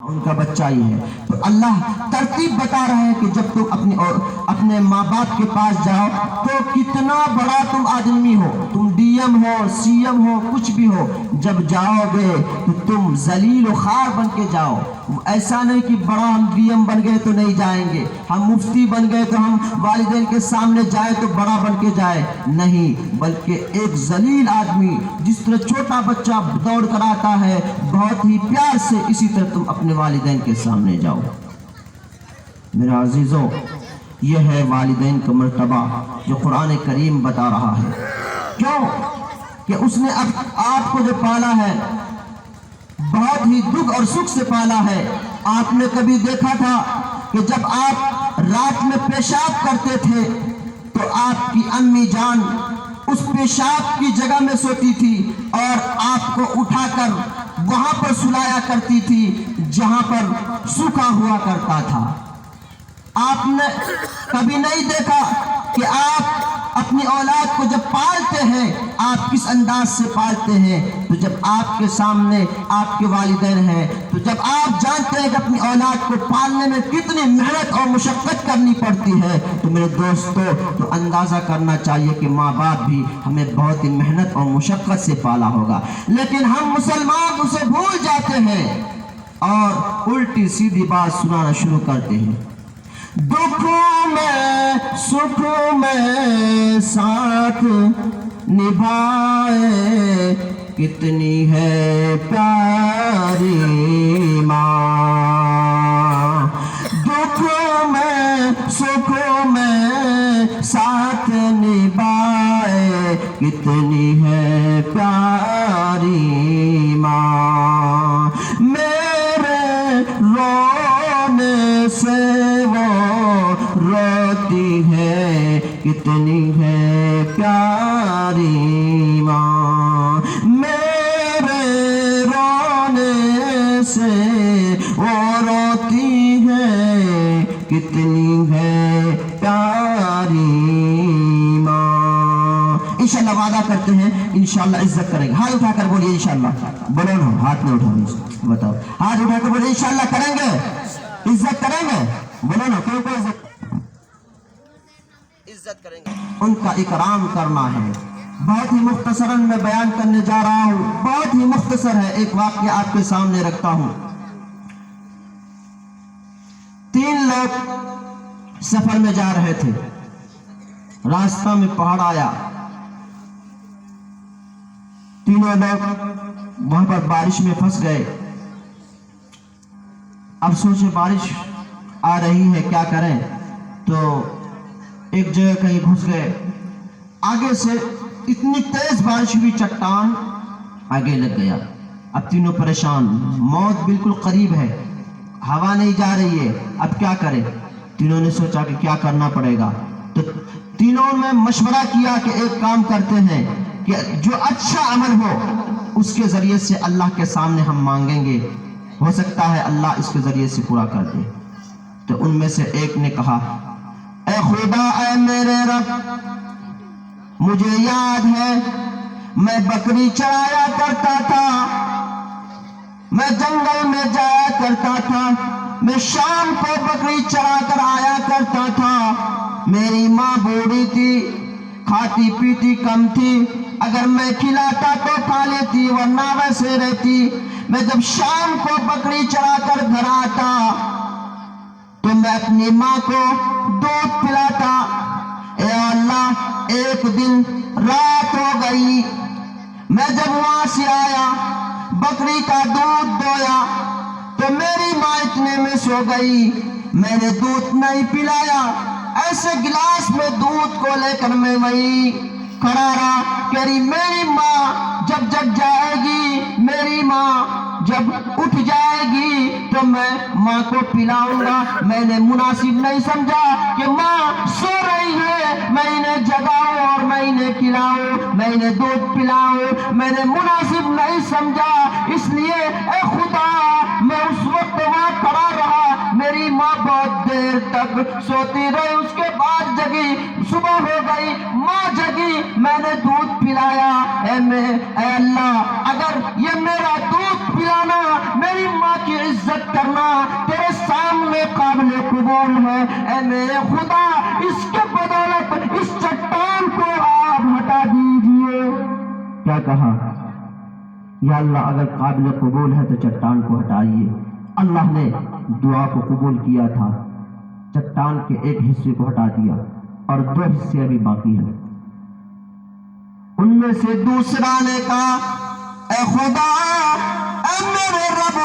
ان کا بچہ ہی ہے۔ تو اللہ ترتیب بتا رہا ہے کہ جب تم اپنے ماں باپ کے پاس جاؤ تو کتنا بڑا تم آدمی ہو، تم ڈی ایم ہو، سی ایم ہو، کچھ بھی ہو، جب جاؤ گے تو تم ذلیل و خوار بن کے جاؤ۔ ایسا نہیں کہ بڑا ہم ڈی ایم بن گئے تو نہیں جائیں گے، ہم مفتی بن گئے تو ہم والدین کے سامنے جائیں تو بڑا بن کے جائے، نہیں، بلکہ ایک ذلیل آدمی جس طرح چھوٹا بچہ دوڑ کر آتا ہے بہت ہی پیار سے، اسی طرح تم اپنے والدین کے سامنے جاؤ۔ میرے عزیزوں، یہ ہے والدین کا مرتبہ جو قرآن کریم بتا رہا ہے۔ کیوں کہ اس نے اب آپ کو جو پالا ہے بہت ہی دکھ اور سکھ سے پالا ہے۔ آپ نے کبھی دیکھا تھا کہ جب آپ رات میں پیشاب کرتے تھے تو آپ کی امی جان اس پیشاب کی جگہ میں سوتی تھی اور آپ کو اٹھا کر وہاں پر سلایا کرتی تھی جہاں پر سوکھا ہوا کرتا تھا۔ آپ نے کبھی نہیں دیکھا کہ آپ اپنی اولاد کو جب پالتے ہیں آپ کس انداز سے پالتے ہیں؟ تو جب آپ کے سامنے آپ کے والدین ہیں تو جب آپ جانتے ہیں کہ اپنی اولاد کو پالنے میں کتنی محنت اور مشقت کرنی پڑتی ہے تو میرے دوستو تو اندازہ کرنا چاہیے کہ ماں باپ بھی ہمیں بہت ہی محنت اور مشقت سے پالا ہوگا، لیکن ہم مسلمان اسے بھول جاتے ہیں اور الٹی سیدھی بات سنانا شروع کرتے ہیں۔ دکھوں میں سکھوں میں ساتھ نبھائے کتنی ہے پیاری ماں، دکھوں میں سکھوں میں ساتھ نبھائے کتنی ہے پیاری ماں، میرے رونے سے وہ روتی ہے کتنی ہے پیاری ماں، میرے رونے سے وہ روتی ہے کتنی ہے پیاری ماں۔ انشاءاللہ وعدہ کرتے ہیں انشاءاللہ عزت کریں گے۔ ہاتھ اٹھا کر بولیے انشاءاللہ، بولو نا، ہاتھ میں اٹھاؤ، بتاؤ، ہاتھ اٹھا کر بولیے انشاءاللہ کریں گے، عزت کریں گے، بولو نا، کوئی عزت کریں گے، ان کا اکرام کرنا ہے۔ بہت ہی مختصراً میں بیان کرنے جا رہا ہوں، بہت ہی مختصر ہے، ایک واقعہ آپ کے سامنے رکھتا ہوں۔ 3 لوگ سفر میں جا رہے تھے، راستہ میں پہاڑ آیا، تینوں لوگ وہاں پر بارش میں پھنس گئے۔ اب سوچے بارش آ رہی ہے کیا کریں، تو ایک جگہ کہیں گھس گئے، آگے سے اتنی تیز بارش ہوئی چٹان آگے لگ گیا۔ اب تینوں پریشان، موت بالکل قریب ہے، ہوا نہیں جا رہی ہے، اب کیا کریں؟ تینوں نے سوچا کہ کیا کرنا پڑے گا، تو تینوں نے مشورہ کیا کہ ایک کام کرتے ہیں کہ جو اچھا عمل ہو اس کے ذریعے سے اللہ کے سامنے ہم مانگیں گے، ہو سکتا ہے اللہ اس کے ذریعے سے پورا کر دے۔ تو ان میں سے ایک نے کہا، اے خدا، اے میرے رب، مجھے یاد ہے میں بکری چرایا کرتا تھا، میں جنگل میں جایا کرتا تھا، میں شام کو بکری چرا کر آیا کرتا تھا، میری ماں بوڑھی تھی، کھاتی پیتی کم تھی، اگر میں کھلاتا تو کھا لیتی ورنہ ویسے رہتی، میں جب شام کو بکری چرا کر گھر آتا تو میں اپنی ماں کو دودھ پلاتا۔ اے اللہ، ایک دن رات ہو گئی، میں جب وہاں سے آیا بکری کا دودھ دویا تو میری ماں اتنے میں سو گئی، میں نے دودھ نہیں پلایا، ایسے گلاس میں دودھ کو لے کر میں وہیں کھڑا رہا کہ میری ماں جب جگ جائے گی، میری ماں جب اٹھ جائے گی تو میں ماں کو پلاؤں گا۔ میں نے مناسب نہیں سمجھا کہ ماں سو رہی ہے، میں انہیں جگاؤں اور میں انہیں کھلاؤں، میں انہیں دودھ پلاؤں، میں نے مناسب نہیں سمجھا، اس لیے اے خدا میں اس وقت وہاں کھڑا رہا، میری ماں بہت دیر تک سوتی رہی، اس کے بعد جگی، صبح ہو گئی، ماں جگی، میں نے دودھ پلایا۔ اے اللہ، اگر یہ میرا دودھ پلانا میری ماں کی عزت کرنا تیرے سامنے قابل قبول ہے۔ اے میرے خدا اس کے بدولت اس چٹان کو آپ ہٹا دیجئے۔ کیا کہا؟ یا اللہ اگر قابل قبول ہے تو چٹان کو ہٹائیے۔ اللہ نے دعا کو قبول کیا تھا، چٹان کے ایک حصے کو ہٹا دیا اور 2 حصے ابھی باقی ہیں۔ ان میں سے دوسرا نے کہا اے خدا، اے میرے رب،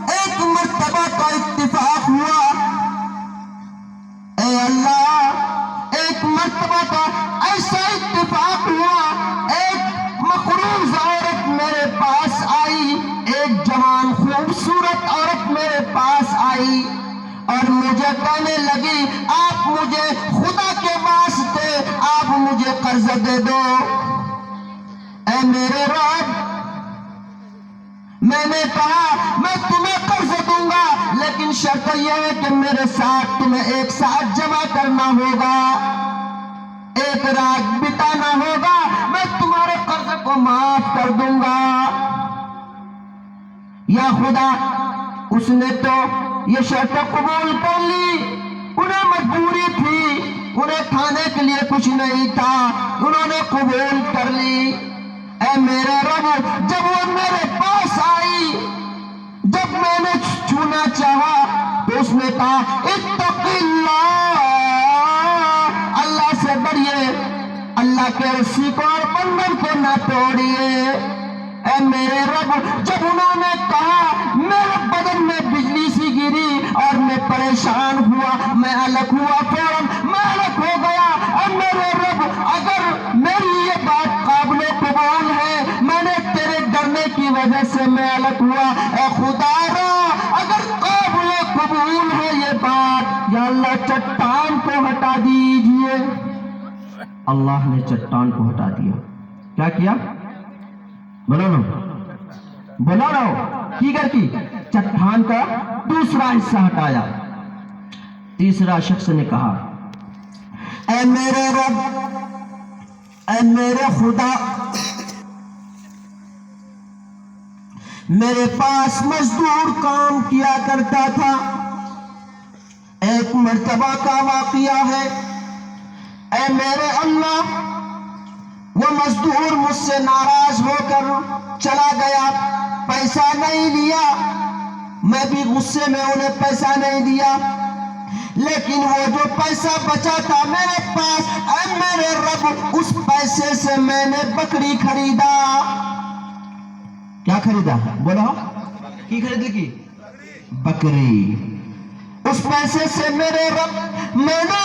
ایک مرتبہ کا اتفاق ہوا، اے اللہ ایک مرتبہ کا ایسا اتفاق ہوا، ایک مقروض عورت میرے پاس آئی، ایک جوان خوبصورت عورت میرے پاس آئی اور مجھے کہنے لگی آپ مجھے خدا کے واسطے آپ مجھے قرض دے دو۔ اے میرے رب، میں نے کہا میں تمہیں قرض دوں گا لیکن شرط یہ ہے کہ میرے ساتھ تمہیں ایک ساتھ جمع کرنا ہوگا، ایک رات بتانا ہوگا، میں تمہارے قرض کو معاف کر دوں گا۔ یا خدا، اس نے تو یہ شرط قبول کر لی، انہیں مجبوری تھی، انہیں کھانے کے لیے کچھ نہیں تھا، انہوں نے قبول کر لی۔ اے میرے رب، جب وہ میرے پاس آئی، جب میں نے چھونا چاہا تو اس نے کہا اتق اللہ، اللہ سے ڈریے، اللہ کے رسی کو اور بندھن کو نہ توڑیے۔ اے میرے رب، جب انہوں نے کہا میرے بدن میں بجلی سی گری اور میں پریشان ہوا، میں الگ ہوا، فوراً میں الگ ہو گیا۔ اے میرے رب، اگر میری یہ بات قابل قبول ہے، میں نے تیرے ڈرنے کی وجہ سے میں الگ ہوا، اے خدا را اگر قابل قبول ہے یہ بات، یا اللہ چٹان کو ہٹا دیجئے۔ اللہ نے چٹان کو ہٹا دیا۔ کیا کیا؟ بولو نا، بولو نا، کی کرتی؟ چٹان کا دوسرا حصہ ہٹایا۔ تیسرا شخص نے کہا اے میرے رب، اے میرے خدا، میرے پاس مزدور کام کیا کرتا تھا، ایک مرتبہ کا واقعہ ہے، اے میرے اللہ، وہ مزدور مجھ سے ناراض ہو کر چلا گیا، پیسہ نہیں دیا، میں بھی غصے میں انہیں پیسہ نہیں دیا، لیکن وہ جو پیسہ بچا تھا میرے پاس، اے میرے رب، اس پیسے سے میں نے بکری خریدا۔ کیا خریدا؟ بولو، کی خرید لی؟ بکری۔ اس پیسے سے میرے رب میں نے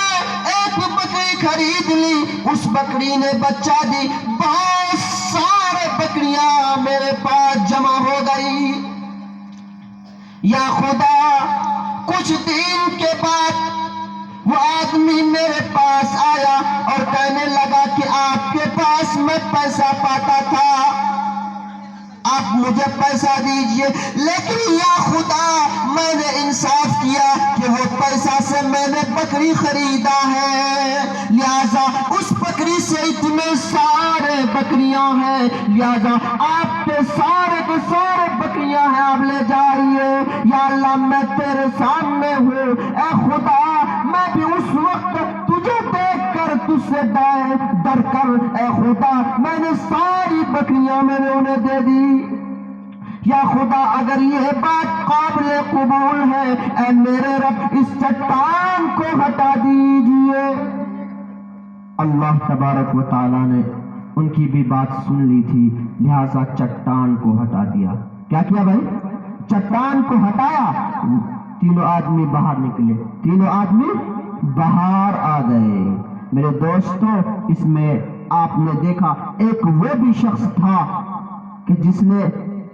ایک بکری خرید لی، اس بکری نے بچہ دی، بہت سارے بکریاں میرے پاس جمع ہو گئی۔ یا خدا، کچھ دن کے بعد وہ آدمی میرے پاس آیا اور کہنے لگا کہ آپ کے پاس میں پیسہ پاتا تھا، آپ مجھے پیسہ دیجئے، لیکن یا خدا میں نے انصاف کیا کہ وہ پیسہ سے میں نے بکری خریدا ہے، لہذا اس بکری سے اتنے سارے بکریاں ہیں، لہذا آپ کے سارے بکریاں ہیں، آپ لے جائیے۔ یا اللہ، میں تیرے سامنے ہوں، اے خدا، میں بھی اس وقت تجھے دیکھ کر تجھ سے ڈر کر، اے خدا، میں نے ساری بکریاں میں نے انہیں دے دی۔ یا خدا، اگر یہ بات قابل قبول ہے، اے میرے رب، اس چٹان کو ہٹا دیجئے۔ اللہ تبارک و تعالیٰ نے ان کی بھی بات سن لی تھی، لہذا چٹان کو ہٹا دیا۔ کیا کیا بھائی؟ چٹان کو ہٹایا، تینوں آدمی باہر نکلے، تینوں آدمی باہر آ گئے۔ میرے دوستو، اس میں آپ نے دیکھا ایک وہ بھی شخص تھا کہ جس نے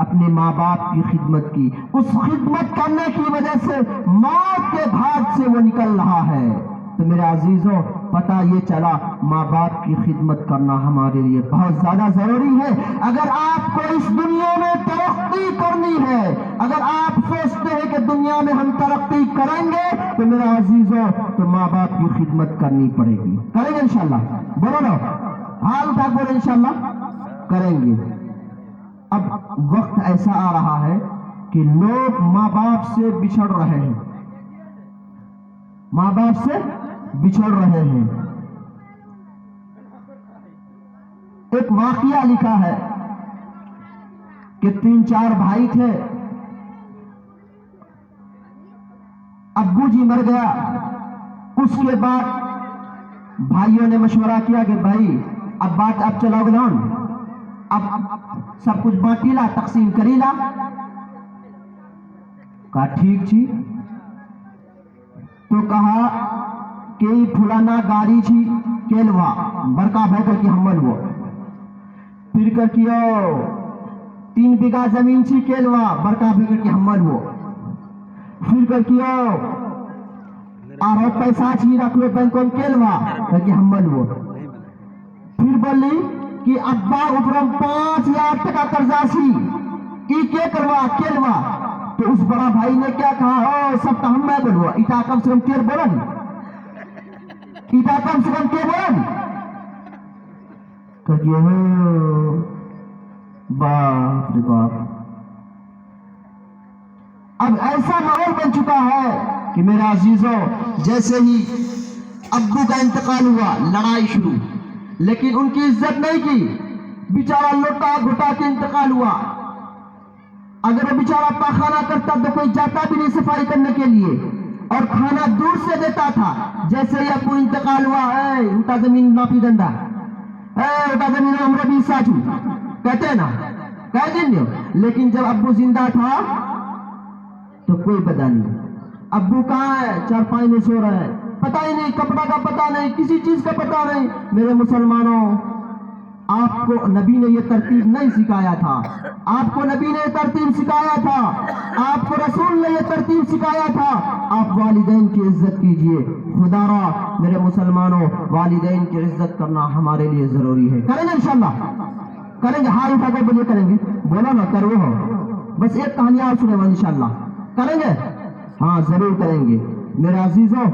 اپنے ماں باپ کی خدمت کی، اس خدمت کرنے کی وجہ سے موت کے گھاٹ سے وہ نکل رہا ہے۔ تو میرے عزیزوں، پتہ یہ چلا ماں باپ کی خدمت کرنا ہمارے لیے بہت زیادہ ضروری ہے۔ اگر آپ کو اس دنیا میں ترقی کرنی ہے، اگر آپ سوچتے ہیں کہ دنیا میں ہم ترقی کریں گے، تو میرے عزیزوں، تو ماں باپ کی خدمت کرنی پڑے گی۔ کریں گے انشاءاللہ؟ بولو نا، حال اٹھا بولو، انشاءاللہ کریں گے۔ اب وقت ایسا آ رہا ہے کہ لوگ ماں باپ سے بچھڑ رہے ہیں، ماں باپ سے بچھڑ رہے ہیں۔ ایک واقعہ لکھا ہے کہ 3-4 بھائی تھے، ابو جی مر گیا، اس کے بعد بھائیوں نے مشورہ کیا کہ بھائی اب چلاؤ گلان، اب سب کچھ بانٹی لا، تقسیم کری لا۔ کہا ٹھیک چھی، تو کہا کہ پھلانا گاڑی چھی کیلوا برکا بھیکر کی حمل ہو، پھر کر کیو 3 بیگھہ زمین چھی کیلوا برکا بھیکر کی حمل ہو، پھر کر کیو آرہو پیسہ چھی رکھ لو بینکوں کیلوا کر کی حمل ہو، پھر بولی کہ ابا ابرم 5,000 ٹکا قرضہ سی ای کے کروا کیلوا۔ تو اس بڑا بھائی نے کیا کہا، او سب کا ہم میں بولوا، ایتا کم سے کم کیر بولن، ایتا کم سے کم کیر بولن، کہ یہ باپ رے باپ۔ اب ایسا ماحول بن چکا ہے کہ میرے عزیزوں، جیسے ہی ابو کا انتقال ہوا لڑائی شروع، لیکن ان کی عزت نہیں کی، بیچارہ لوٹا گھٹا کے انتقال ہوا۔ اگر وہ بیچارہ پاخانہ کرتا تو کوئی جاتا بھی نہیں صفائی کرنے کے لیے، اور کھانا دور سے دیتا تھا۔ جیسے ہی ابو انتقال ہوا، اے اٹھا زمین ناپی دندا، اے اٹھا زمین ہمرا بھی حصہ چھو، کہتے ہیں نا، کہہ دیں گے۔ لیکن جب ابو زندہ تھا تو کوئی پتہ نہیں ابو کہاں ہے، چارپائی میں سو رہا ہے، پتہ ہی نہیں، کپڑا کا پتہ نہیں، کسی چیز کا پتہ نہیں۔ میرے مسلمانوں، آپ کو نبی نے یہ ترتیب نہیں سکھایا تھا، آپ کو نبی نے یہ ترتیب سکھایا تھا، آپ کو رسول نے یہ ترتیب سکھایا تھا۔ آپ والدین کی عزت کیجئے، خدا را میرے مسلمانوں، والدین کی عزت کرنا ہمارے لیے ضروری ہے۔ کریں گے انشاءاللہ، کریں گے، ہاتھ اٹھا کر بولیے کریں گے، بولو نا کرو ہو، بس ایک کہانی آپ سنیں انشاءاللہ، کریں گے، ہاں ضرور کریں گے۔ میرے عزیزوں،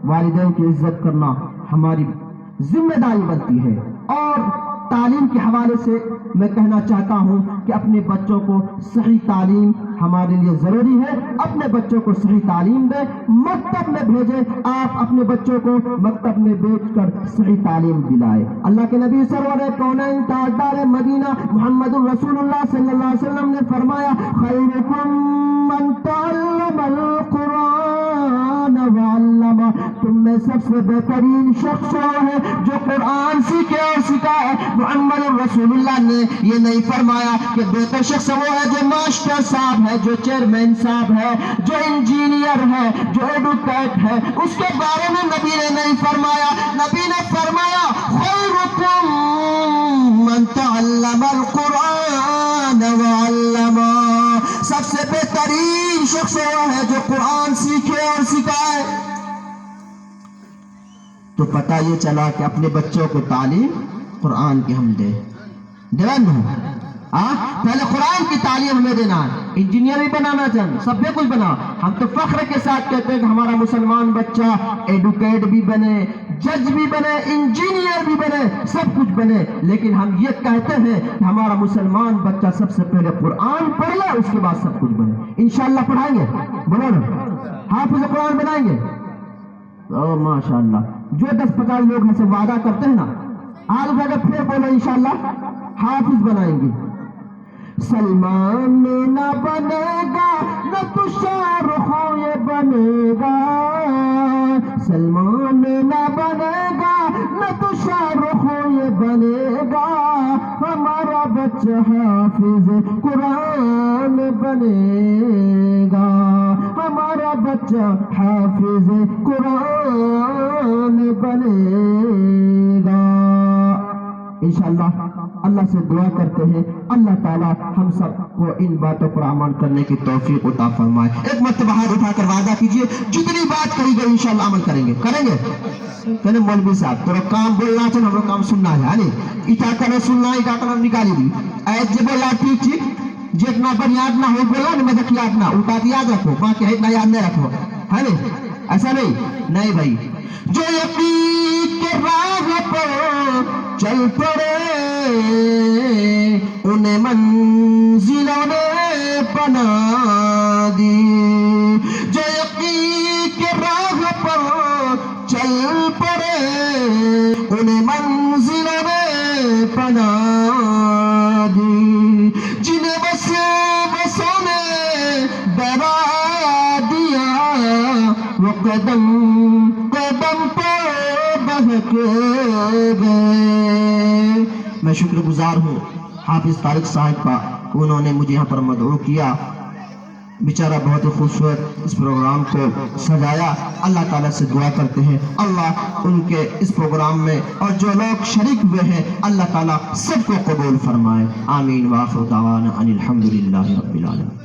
والدین کی عزت کرنا ہماری ذمہ داری بنتی ہے۔ اور تعلیم کے حوالے سے میں کہنا چاہتا ہوں کہ اپنے بچوں کو صحیح تعلیم ہمارے لیے ضروری ہے۔ اپنے بچوں کو صحیح تعلیم دیں، مکتب میں بھیجیں، آپ اپنے بچوں کو مکتب میں بھیج کر صحیح تعلیم دلائیں۔ اللہ کے نبی سرور کونین تاجدار مدینہ محمد الرسول اللہ صلی اللہ علیہ وسلم نے فرمایا، خیرکم من تعلم القرآن وعلمہ، تم میں سب سے بہترین شخص وہ ہے جو قرآن سیکھے اور سکھائے۔ محمد الرسول اللہ نے یہ نہیں فرمایا کہ بہتر شخص وہ ہے جو ماسٹر صاحب ہے، جو چیئرمین صاحب ہے، جو انجینئر ہے، جو ایڈوکیٹ ہے، اس کے بارے میں نبی نے نہیں فرمایا۔ نبی نے فرمایا خیرکم من تعلم القرآن وعلمہ، سب سے بہترین شخص وہ ہے جو قرآن سیکھے اور سکھائے۔ تو پتہ یہ چلا کہ اپنے بچوں کو تعلیم قرآن کی ہم دیں، پہلے قرآن کی تعلیم ہمیں دینا ہے۔ انجینئر بھی بنانا چاہیے، سب بھی کچھ بنا، ہم تو فخر کے ساتھ کہتے ہیں کہ ہمارا مسلمان بچہ ایڈوکیٹ بھی بنے، جج بھی بنے، انجینئر بھی بنے، سب کچھ بنے، لیکن ہم یہ کہتے ہیں کہ ہمارا مسلمان بچہ سب سے پہلے قرآن پڑھ لے، اس کے بعد سب کچھ بنے۔ انشاءاللہ پڑھائیں گے، بولو نا، حافظ قرآن بنائیں گے، او ماشاءاللہ۔ جو 10-50 لوگ ہم سے وعدہ کرتے ہیں نا، آج اگر پھر بولو انشاءاللہ حافظ بنائیں گے۔ سلمان نہ بنے گا نہ تو شاہ رخ یہ بنے گا، سلمان نہ بنے گا نہ تو شاہ رخ یہ بنے گا، ہمارا بچہ حافظ قرآن بنے گا، ہمارا بچہ حافظ قرآن بنے گا۔ انشاءاللہ اللہ سے دعا کرتے ہیں اللہ تعالیٰ ہم سب کو ان باتوں پر عمل کرنے کی توفیق عطا فرمائے۔ ایک مرتبہ ہاتھ اٹھا کر وعدہ کیجئے، جتنی بات کہی گئی انشاءاللہ عمل کریں گے، کریں گے؟ کہنے مولوی صاحب تو کام بولنا چاہیے، ہم کام سننا ہے، اٹھا کر سننا، اٹھا کر نکالی دی ایج جب بولا ٹھیک ٹھیک جتنا پر یاد نہ ہو بولا نا، مجھے یاد نہ اٹھا کے یاد رکھو، باقی اتنا یاد نہیں رکھو، ہے نا؟ ایسا نہیں بھائی، جو یقین کے راہ پر چل پڑے انہیں منزلوں نے پناہ دی، جو یقین کے راہ پر چل پڑے انہیں منزلوں نے پناہ دی، جنہیں بسوں نے ڈرا دیا وہ قدم قدم پر بہک گئے۔ میں شکر گزار ہوں حافظ طارق صاحب کا، انہوں نے مجھے یہاں پر مدعو کیا، بیچارہ بہت ہی خوبصورت اس پروگرام کو سجایا۔ اللہ تعالیٰ سے دعا کرتے ہیں اللہ ان کے اس پروگرام میں اور جو لوگ شریک ہوئے ہیں اللہ تعالیٰ سب کو قبول فرمائے، آمین۔ وآخر دعوانا ان الحمدللہ رب العالمین۔